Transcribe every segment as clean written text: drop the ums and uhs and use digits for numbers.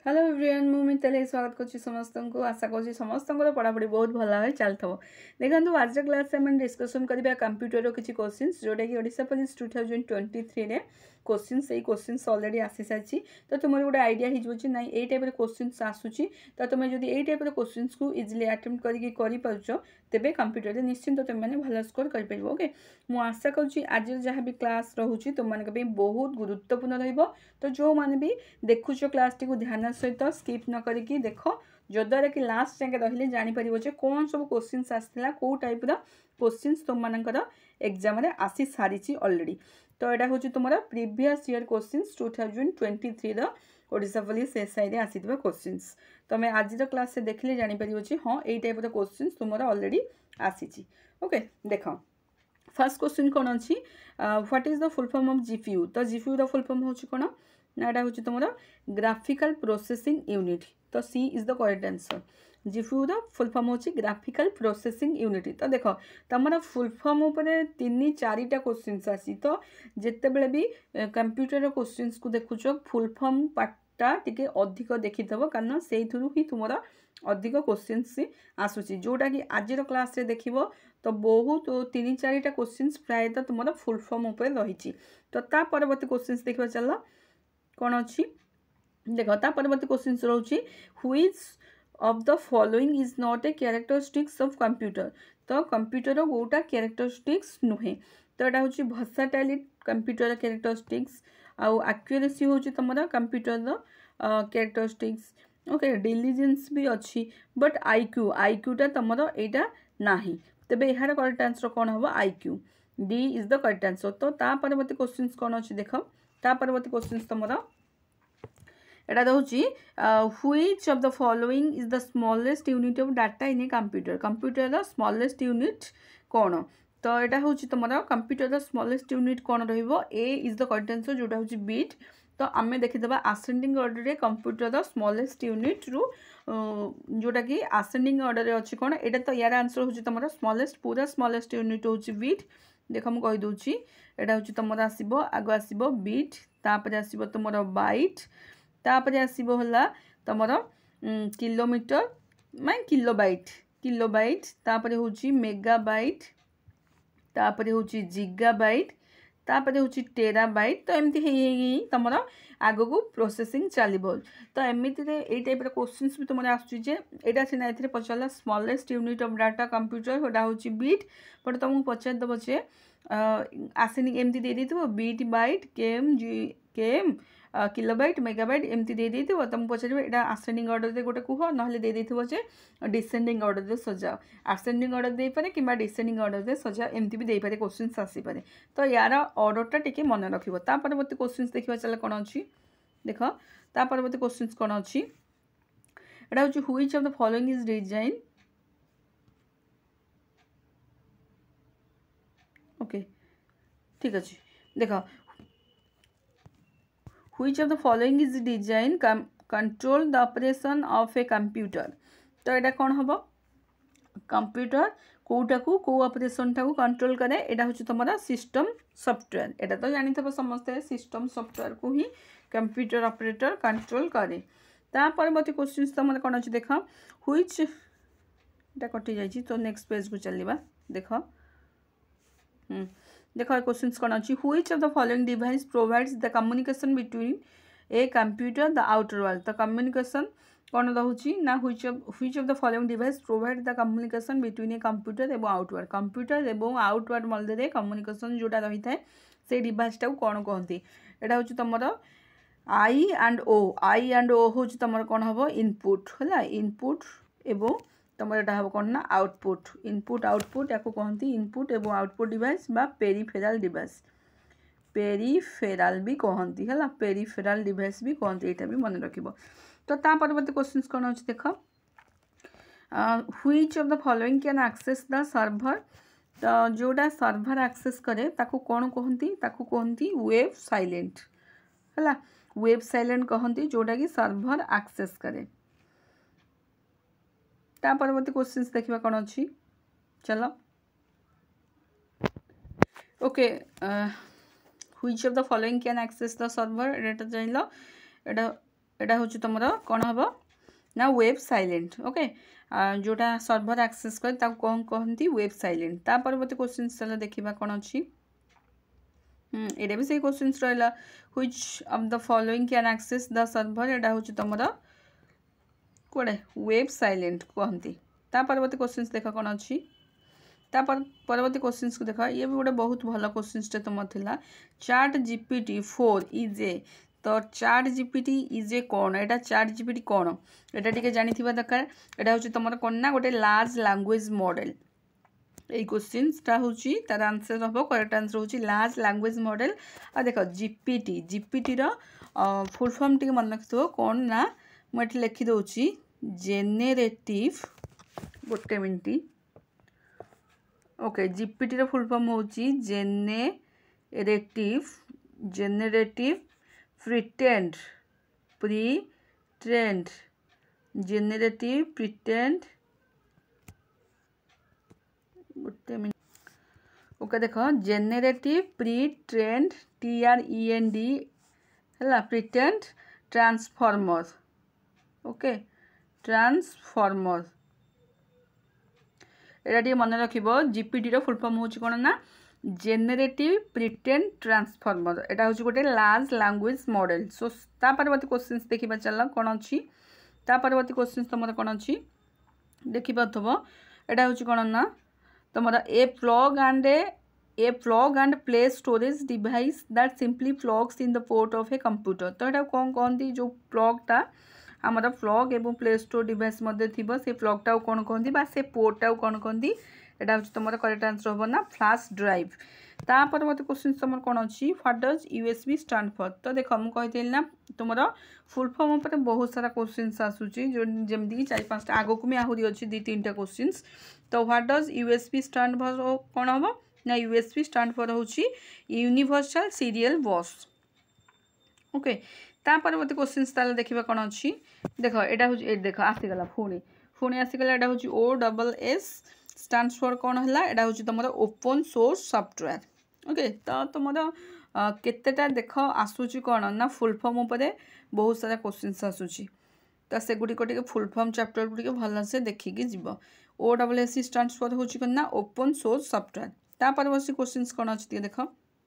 Hello everyone मुझे तेल स्वागत कर समस्त को आशा कर समस्त पढ़ापढ़ी बहुत भल भाव चलता देखो आज क्लास में डिस्कसन करवा कंप्यूटर किसी क्वेश्चन जोटा कि ओडिशा पुलिस 2023 रे क्वेश्चन से क्वेश्चन अलरेडी आसी सारी तो तुम गोटे आइडिया हो ना ये टाइप क्वेश्चन आसूची तो तुम जब ये टाइप क्वेश्चन को इजिली अटेम्प्ट कर तेरे कंप्यूटर निश्चिंत तुमने भल स्कोर कर ओके मुझे आशा करुँच आज जहाँ भी क्लास रोचे तुम बहुत गुरुत्वपूर्ण रही जो मैंने भी देखुच क्लास टी ध्यान सहित स्किप न करिकी देख जद्वारा कि लास्ट जाके रही जापर कौन सब क्वेश्चन आसाला कौ टाइप क्वेश्चन तुम मानकर एग्जाम रे आसी सारी अलरेडी तो यहाँ हूँ तुम previous year question 2023 Odisha police SI आसी क्वेश्चन तुम आज क्लास से देखले जापर हाँ यही टाइप क्वेश्चन तुम अलरेडी आसी ओके देख फर्स्ट क्वेश्चन कौन अच्छी what is the full form of GPU तो जीपीयू फुल फॉर्म हूँ कौन ना यहाँ हूँ तुम ग्राफिकल प्रोसेसिंग यूनिट तो C is the correct answer GPU full form होची ग्राफिकल प्रोसेसिंग यूनिट तो देख तुम फुल फॉर्म उपर 3-4टा क्वेश्चन आसी तो जिते बड़े भी कंप्यूटर क्वेश्चन को देखुच फुल फॉर्म पार्टा टिके अधिक देखी कारण से ही तुम अधिक क्वेश्चन आसूसी जोटा कि आज क्लास रे देखिबो तो बहुत 3-4टा क्वेश्चन प्रायतः तुम फुल फॉर्म उपर रही तो ता परवर्ती क्वेश्चन देखा चल कौन अच्छी देख ता परवर्ती क्वेश्चन रोचे which of the following is not A characteristics of computer तो कंप्यूटर गोटा कैरेक्टरिस्टिक्स नुहे तो यहाँ हूँ वर्सटाइलिटी कंप्यूटर कैरेक्टरिस्टिक्स आउ एक्यूरेसी हूँ तुम कंप्यूटर कैरेक्टरिस्टिक्स ओके डिलिजेंस भी अच्छी बट आईक्यूटा तुम यहाँ ना तेरे यार करेक्ट आंसर कौन हम IQ D is the correct answer तो ता परवर्ती क्वेश्चन कौन अच्छी देख ता परवर्ती क्वेश्चन तुम এটা হচ্ছে which of the following is the smallest unit of data in a computer smallest unit কোণ তো এটা হচ্ছে তোমার কম্প্यूटर স্মলেস্ট ইউনিট কোণ রহব A is the correct answer जोटा হচ্ছে বিট तो आम देखीदे आसेंडिंग ऑर्डर रे कंप्यूटर स्मॉलेस्ट यूनिट रु जोटा कि आसेंडिंग ऑर्डर रे अच्छी कौन एटा तो यार आंसर हूँ तुम स्मॉलेस्ट पूरा स्मॉलेस्ट यूनिट हूँ बिट देख मुझे कहीदे यहाँ हूँ तुम आसब आग आसब बिट तापर आसब तुम बाइट तापर आसब है तुम किलोमीटर मैं किलोबाइट तापर हूँ मेगाबाइट तापर हूँ जिगाबाइट तापर हूँ टेराबाइट तो एमती तुम आग को प्रोसेसिंग चलो तो एमती ये टाइप क्वेश्चन भी तुम आसटा सीना ये पचारा smallest unit of data computer जोटा हूँ बीट बट तुमको पचारदेव जे आसेनिक एमती दे बीट बाइट केम किलोबाइट मेगाबाइट एमती दे तुम पचार यहाँ आसेंडिंग ऑर्डर दे गोटे कह ना दे जे डिसेंडिंग ऑर्डर दे सजाओ आसेंडिंग ऑर्डर दे पारे कि डिसेंडिंग ऑर्डर दे सजाओ एमती भी देपारे क्वेश्चन आसीपे तो यार ऑर्डरटा टिके मन रखिबो ता परवर्ती क्वेश्चन देखा चल कौन अच्छी देख ता परवर्ती क्वेश्चन कौन अच्छी यहाँ हूँ which of the following is design okay ठीक अच्छे देख which of the following is design control the operation of a computer तो यहाँ कौन हम कंप्यूटर कौटा को ऑपरेशन टाक कंट्रोल करे यहाँ हूँ तुम सिस्टम सॉफ्टवेयर यहाँ तो जानी समस्ते सिस्टम सॉफ्टवेयर को ही कंप्यूटर ऑपरेटर कंट्रोल करे ता परवर्ती क्वेश्चन तुम कौन अच्छे देख व्हिच এটা कटि जाइए तो नेक्स्ट पेज को चलवा देख देख क्वेश्चन कौन अच्छी which of the following device provides the communication between a computer the outer world तो कम्युनिकेशन कौन रोचे ना which of the following device provide the communication between a computer एवं आउटवर्ड कंप्यूटर एवं आउटवर्ड मध्य कम्युनिकेशन जोटा रही है से डिवाइसटा कौन कहती यहाँ हूँ तुम आई एंड ओ हूँ तुम कौन हम इनपुट है इनपुट एवं तुम यहाँ हम कौन ना आउटपुट इनपुट आउटपुट या कहती इनपुट एवं आउटपुट डिवाइस बा पेरिफेराल डिवाइस पेरिफेराल भी कहती है पेरिफेराल डिवाइस भी कहती यहाँ भी मन रख तो ता परवर्ती क्वेश्चन कौन अच्छे देख which of the following can access the server तो जोटा सर्वर एक्सेस करे ताकू कौन कहती वेब साइलेंट है वेब साइलेंट कहती जोटा कि सर्वर एक्सेस करे ता परवर्ती क्वेश्चन देखा कौन अच्छी चलो okay which of the following can access the server एटा जान यहाँ एटा हूँ तुम कौन हम ना वेब साइलेंट ओके जोटा सर्भर एक्सेस कर कौन कहती वेब साइलेंट ता परवर्ती क्वेश्चन चलो देखा कौन अच्छी ये भी सही क्वेश्चन रहा which of the following can access the server एटा हूँ तुम कौटे वेब साइलेंट कहती ता परवर्ती क्वेश्चन देख कौन अच्छी परवर्ती क्वेश्चन को देख ये भी गोटे बहुत भल क्वेश्चन तुम था चैट जीपीटी 4 इज ए तो चैट जीपीटी इज ए कौन एटा चैट जीपीटी कौन एटा टिके जानी दरकार एटा हूँ तुम कौन ना गोटे लार्ज लैंग्वेज मॉडल ये क्वेश्चनटा हूँ तार आंसर हम करेक्ट आंसर हूँ लार्ज लैंग्वेज मॉडल आ देख GPT GPT full form T मन रखिथो कौन ना मुझे लिखिदे जेनेरेटिव गोटे minute okay GPT full form हूँ जेनेरेटिव प्रिटेंड जेनेरेटिव प्रिटेंड गोटे मिनट ओके देख जेनेरेटिव प्री-ट्रेन्ड TREND है प्रिटेंड ट्रांसफॉर्मर ओके ट्रांसफॉर्मर एटा मन रख जीपीटी फुल फॉर्म हूँ कौन ना जेनेरेटिव प्रिटेंड ट्रांसफॉर्मर एटा हूँ गोटे लार्ज लैंग्वेज मॉडल सो ता परवर्ती क्वेश्चन देखा चल कौन अच्छी ता परवर्ती क्वेश्चन तुम कौन अच्छी देखिपो एटा हूँ कौन ना तुम a plug and play storage device that simply plugs in the port of a computer तो यहाँ कौन कहती जो प्लगटा आमर प्लग एवं प्ले स्टोर डिवाइस मध्य थी से प्लगटा कौन कहती से पोर्टा कौन कहती यहाँ हूँ तुम करेक्ट आंसर हम ना फ्लैश ड्राइव ता परवर्ती क्वेश्चन तुम कौन अच्छी what does USB stand for तो देख मुझे ना तुम फुल फॉर्म पर बहुत सारा क्वेश्चन आसूची जो जमी 4-5टा आग को आहरी अच्छी 2-3टा क्वेश्चन तो what does USB stand for कौन हम ना USB स्टैंड फॉर हूँ यूनिवर्सल सीरियल बस ओके ता परवर्ती क्वेश्चन ताले देखा कौन अच्छी देख यहाँ हूँ देख आसीगला पुणी आसीगला यहाँ हूँ OSS स्टैंड्स फॉर कौन है यहाँ हूँ तुम ओपन सोर्स सॉफ्टवेयर ओके तो तुम केतेटा देख आसूची कौन ना फुल फॉर्म पर बहुत सारा क्वेश्चन आसूची तो से गुड़िक टे फुल फॉर्म चैप्टर गुड़िक भलसे देखिकी जीव OSS स्टैंड्स फॉर हूँ कौन ना ओपन सोर्स सॉफ्टवेयर ता परवर्ती क्वेश्चन कौन अच्छी देख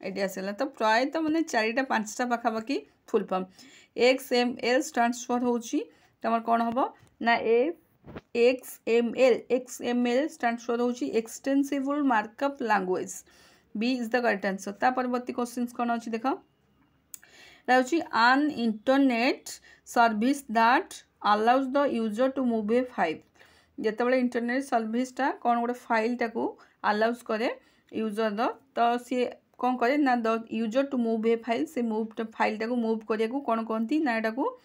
ये आसला तो प्राय तो मैंने 4-5टा पाखापाखि full form XML stands for हूँ तुम कौन हम ना XML स्टैंड्स फॉर हूँ extensible markup language B is the correct answer ता परवर्ती क्वेश्चन कौन अच्छी देख आन internet service that allows the user to move a file जिते इंटरनेट सर्विसटा कौन गोटे फाइल टाक अलाउज करे यूजर तो सी कौन करे ना the user to move a file से मूव फाइल टाक मूव करिया कौन कहती ना यहाँ को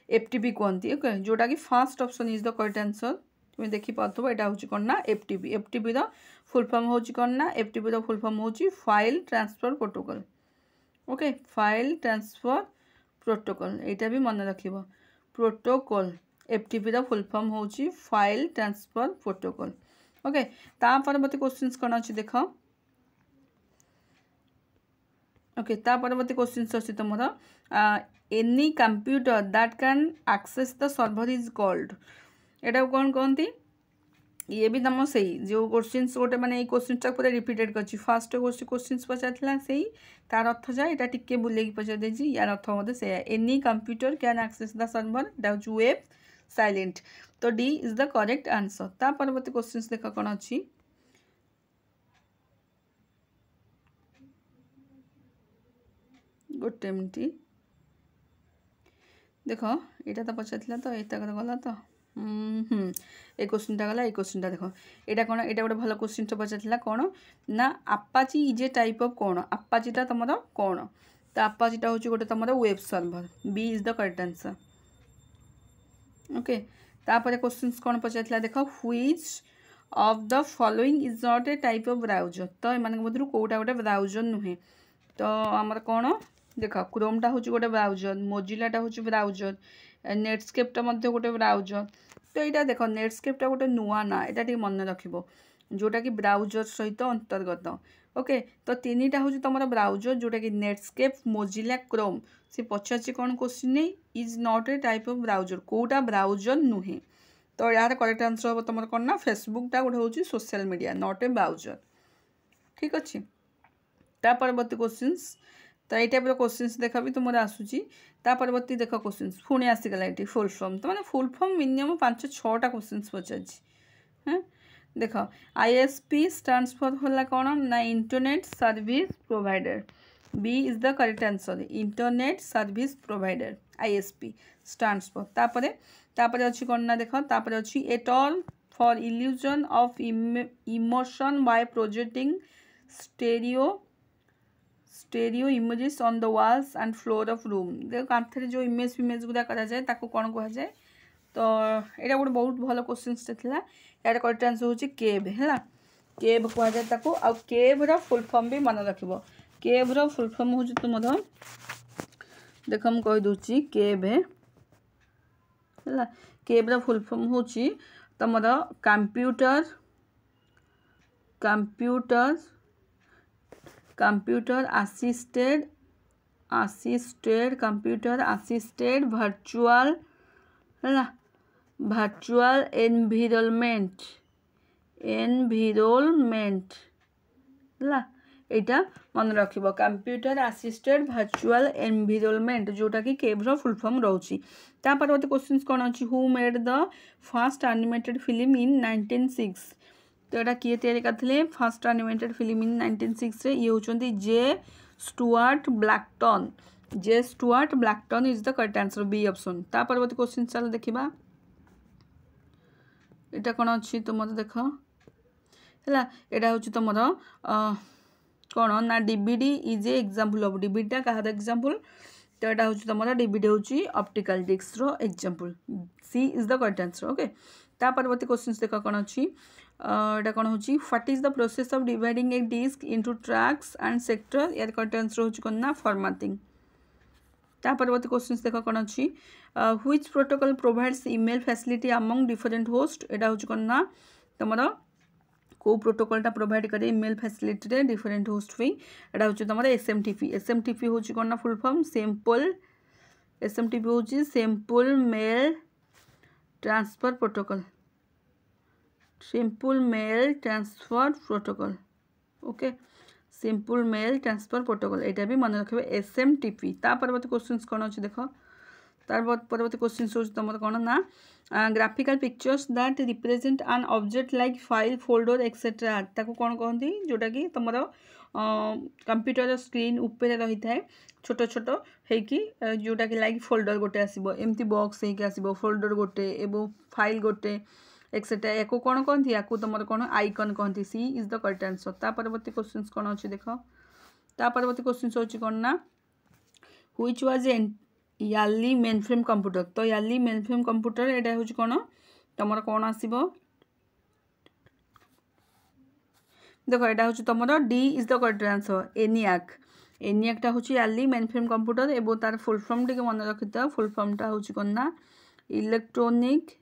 FTP कहती ओके जोटा कि first option is the correct answer तुम देखी पाथो यहाँ हूँ कौन ना FTP फुल फॉर्म हूँ कौन ना FTP फुल फॉर्म हूँ file transfer protocol okay file transfer protocol यहाँ भी मन रख प्रोटोकॉल FTP फुल फॉर्म हूँ फाइल ट्रांसफर प्रोटोकॉल ओके ता परवर्ती क्वेश्चन कौन अच्छी देख ओके ता परवर्ती क्वेश्चन अच्छी तुम any computer that can access the server is called एटा कौन कहती ये भी तुम से जो क्वेश्चन गोटे मैंने क्वेश्चन पूरा रिपीटेड कर फास्ट क्वेश्चन पचार से तार अर्थ जाए यहाँ टिके बुले पचार देती यार अर्थ मत से any computer can access the server एटा हूँ वेब साइलेंट तो D is the correct answer ता परवर्ती क्वेश्चन देख कौन अच्छी गोटे मिनट देख यहाँ तो पचार तो यहाँ गला तो ए क्वेश्चनटा गला ए क्वेश्चनटा देख यहाँ कौन यहाँ गोटे भल क्वेश्चन पचार कौन ना Apache is a type of कौन आपाचीटा तुम कौन तो आपाचीटा हूँ गोटे तुम web server B is the correct answer okay तापर क्वेश्चन कौन पचार देख which of the following is not a type of browser तो एम मध्य कौटा गोटे ब्राउजर नुहे तो आमर कौन देख क्रोमटा हूँ गोटे ब्राउजर मोजिलाटा हूँ ब्राउजर नेटस्केपटा मध्य गोटे ब्राउजर तो यहाँ देख नेटस्केपटा गोटे नुआ ना यहाँ टे मन रख जोटा कि ब्राउजर सहित अंतर्गत ओके तो तीनटा हूँ तुम ब्राउजर जोटा कि नेटस्केप मोजिला क्रोम सी पचार कौन question is not a type of browser कोटा ब्राउजर नुहे तो यार करेक्ट आंसर हम तुम कौन ना फेसबुकटा गोटे हूँ social media not a browser ठीक अच्छे ता परवर्ती क्वेश्चंस तो ये टाइप क्वेश्चंस देखा भी तुम आसूसी ता परवर्ती देख क्वेश्चंस पुणी आसीगला ये फुल फॉर्म तो मैंने फुल फॉर्म मिनिमम 5-6टा क्वेश्चंस पचार हाँ देख आईएसपी स्टैंड्स फॉर होला कौन ना internet service provider B is the correct answer internet service provider ISP stands for तापर अच्छी कौन ना देख तापर अच्छी at all for illusion of emotion by projecting stereo images on the walls and floor of room देख कांथरे जो इमेज फिमेज गुड़ा करा जाए ताको कौन कह जाए तो यहाँ गोटे बहुत भल क्वेश्चन था यार करेक्ट आंसर हूँ केव है केव कह जाए ताको आ केव्र फुल फॉर्म भी मन रख केव्र फुल फॉर्म हूँ तुम देख मुझे कहीदे केव है केव्र फुल फॉर्म हूँ तुम कंप्यूटर असिस्टेड वर्चुअल है वर्चुअल एनवायरनमेंट है यहाँ मन रख कंप्यूटर असिस्टेड वर्चुअल एनवायरनमेंट जोटा कि केव्र फुल फॉर्म रोची ता परवर्ती क्वेश्चन कौन अच्छी who made the first animated film in 1906 तो यहाँ किए तैयारी करते फर्स्ट एनिमेटेड फिल्म इन 1906 ये होती J Stuart Blackton is the correct answer B option ता परवर्ती क्वेश्चन चलो देखा यहाँ कौन अच्छी तुम देख है यहाँ हूँ तुम कौन ना DVD is a example of डीवीडीटा कहार एग्जांपल तो यहाँ हूँ तुम डीवीडी हूँ ऑप्टिकल डिस्क रो example C is the correct answer okay ता परवर्ती क्वेश्चन देख कौन अच्छी यहाँ कौन हूँ what is the process of dividing a disk into tracks and sector यार करेक्ट आंसर हूँ कौन ना फॉर्मेटिंग ता परवर्ती क्वेश्चन देख कौन अच्छी which protocol provides email facility among different host यहाँ हूँ कौन ना तुम को प्रोटोकॉलटा प्रोवाइड करे ईमेल फैसिलिटी रे डिफरेंट होस्ट पे यहाँ हूँ तुम एसएमटीपी हूँ कौन ना फुल फॉर्म सिंपल एसएमटीपी हूँ simple mail transfer protocol okay simple mail transfer protocol यहाँ भी मन रखिए एसएमटीपी ता परवर्ती क्वेश्चन कौन अच्छे देख तार परवर्ती क्वेश्चन हूँ तुम कौन ना graphical pictures that represent an object like file folder etcetera ताको कौन कहते जोटा कि तुम कंप्यूटर स्क्रीन उपरे रही है छोट छोट होगी जोटा कि लाइक फोल्डर गोटे आसो एमती बॉक्स होगी आसो फोल्डर गोटे एवं फाइल गोटे एक्सेट्रा या कौन कहती या तुम कौन आइकन कहती सी इज द करेक्ट आंसर ता परवर्ती क्वेश्चन कौन अच्छे देख ता परवर्ती क्वेश्चन हूँ कौन ना व्हिच वाज यार्ली मेनफ्रेम कंप्यूटर तो यार्ली मेनफ्रेम कंप्यूटर यहाँ हूँ कौन तुम कौन आसो देख यहाँ हूँ तुम D is the correct answer एनियाकटा हूँ यार्ली मेनफ्रेम कंप्यूटर एवं तार फुल फॉर्म टे मन रखि फुल फॉर्मटा हूँ कौन ना इलेक्ट्रोनिक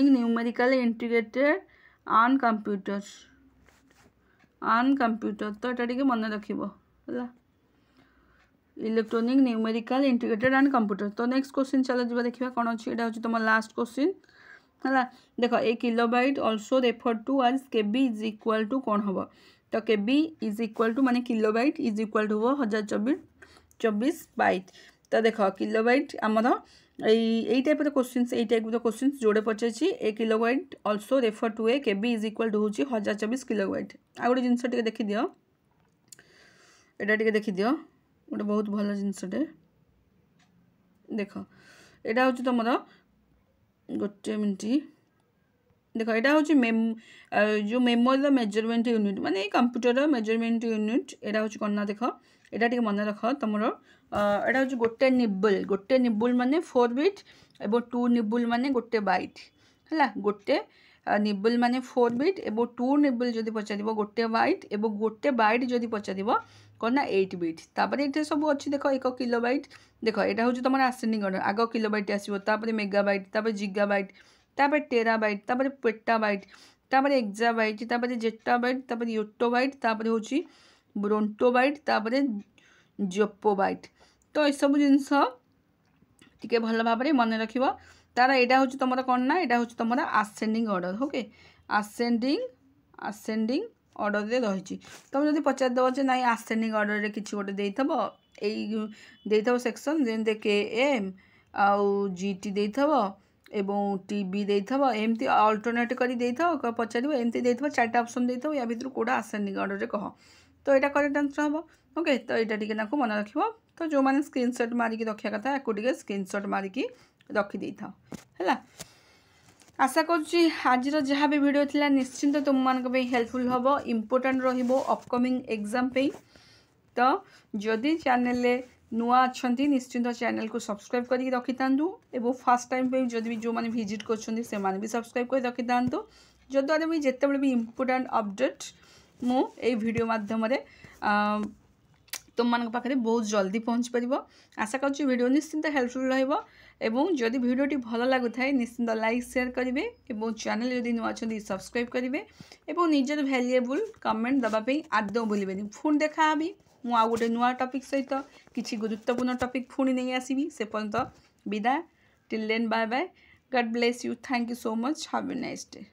न्यूमेरिकल इंटीग्रेटेड आन कंप्यूटर तो ये मन रख electronic numerical integrated and computer तो नेक्स्ट क्वेश्चन चलो जी देखा कौन अच्छी यहाँ हूँ तुम लास्ट क्वेश्चन है देख A kilobyte also refer to as KB is equal to कौन हम तो केबी इज इक्वाल टू माने kilobyte is equal to 1024 byte तो देख किलोबाइट आमर यही टाइप क्वेश्चन जोड़े पचार A kilobyte also refer to a KB is equal to हूँ 1024 किलोबाइट आ गोटे जिनस देखीदि यहाँ देखीदि गोटे बहुत भल जिनसटे देख यहाँ हूँ तुम गोटे मिनट देख यहाँ हूँ जो मेमोरी मेजरमेंट यूनिट माने कंप्यूटर मेजरमेंट यूनिट यहाँ हूँ कौन ना देख यहाँ मन रख तुम यहाँ हूँ गोटे निबुल माने 4 बिट एवं 2 निबुल माने गोटे बाइट है गोटे निबल माने 4 बिट एवं 2 निबल जदि पचार गोटे बाइट एवं गोटे बाइट जदि पचार कौन ना 8 बिट तापर ये सब अच्छी देख 1 किलोबाइट देख यहाँ हूँ तुम आसेंडिंग ऑर्डर आग किलोबाइट आसो मेगाबाइट तापर जिगाबाइट तापर टेराबाइट तापर पेटाबाइट तापर एक्जाबाइट तापर जेटाबाइट तापर योटोबाइट तापर हूँ ब्रोंटोबाइट तापर जोपोबाइट तो ये सब जिनस टिके भल भाव मन रख तार यहाँ हूँ तुम कौन ना यहाँ हूँ तुम आसेंडिंग ऑर्डर ओके आसेंडिंग ऑर्डर रे रही तुम जब पचारदेव जे ना आसेंडिंग ऑर्डर रे किसी गोटे देथब सेक्शन जेमती के एम आउ जीटी देथब एवं टीबी देथब एमती अल्टरनेट कर देथब पचार एमती देथब 4टा ऑप्शन देथब या भीतर कोड़ा आसेंडिंग ऑर्डर रे कह तो यहाँ करेक्ट आंसर हम ओके तो यहाँ टी मन रख तो जो मैंने स्क्रीनशॉट मारिकी रखा कथा या स्क्रीनशॉट मारिकी रखी था है आशा करुँची आज जहाँ भी वीडियो थिला निश्चिंत तुम मान हेल्पफुल हम इम्पोर्टाट रपकमिंग एग्जाम पे तो जदि चैनल नुआ अच्छा निश्चिंत चैनल को सब्सक्राइब करके रखी था और फर्स्ट टाइम पे जब भी जो मैंने विजिट कर भी सब्सक्राइब कर रखी था जद्वारा भी जितेबाला भी इम्पोर्टाट अपडेट मुझे वीडियो मध्यम तुम मान पाखे बहुत जल्दी पहुँच पार आशा करुँची वीडियो निश्चिंत हेल्पफुल रही जदि वीडियोटी भल लगुता है निश्चिंत लाइक शेयर करेंगे और चैनल जदि नुआ अच्छा सब्सक्राइब करेंगे और निजर वैल्यूएबल कमेंट दवाई आदौ भूलें पुणी देखा भी मुझे गोटे नुआ टॉपिक सहित किसी गुरुत्वपूर्ण टॉपिक पुणी नहीं आसबि से पर्यंत विदाय till then bye bye God bless you thank you so much have a nice day.